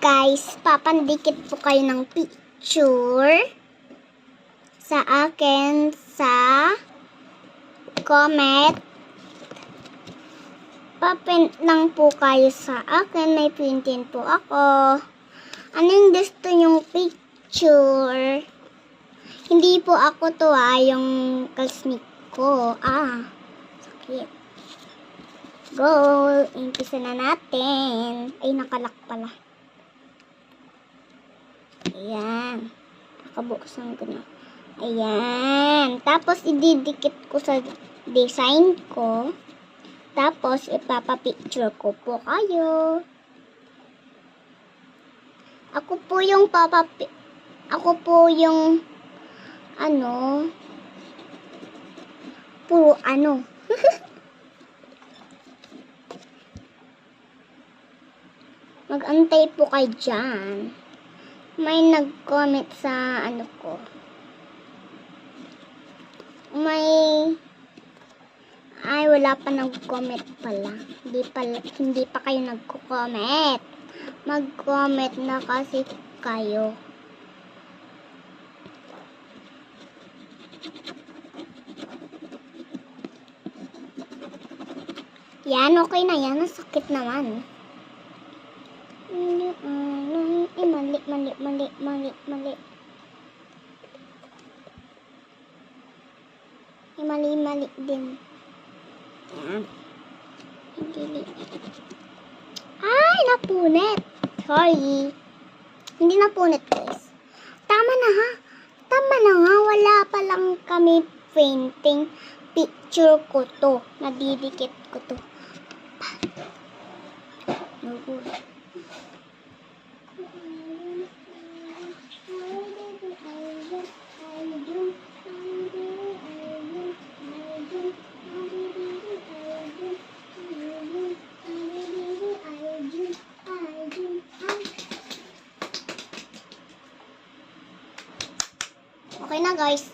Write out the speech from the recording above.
Guys, papandikit po kayo ng picture sa akin sa comment. Paprint lang po kayo sa akin. May printin po ako. Anong gusto nyong picture? Hindi po ako to yung kalsnik ko. Sakit. Go! Umpisa na natin. Ay, nakalak pala. Ayan. Nakabuksan ko na. Ayan. Tapos, ididikit ko sa design ko. Tapos, ipapapicture ko po kayo. Ako po yung puro Mag-antay po kayo dyan. May nag-comment sa ko. Wala pa nag-comment pala. Hindi pa kayo nagko-comment. Mag-comment na kasi kayo. Yan, okay na yan. Sakit naman. Mali din. Yan. Ay, napunit. Sorry. Hindi napunit, guys. Tama na ha. Tama na nga. Wala pa lang kami painting. Picture ko to. Nadidikit ko to. Okay na, guys.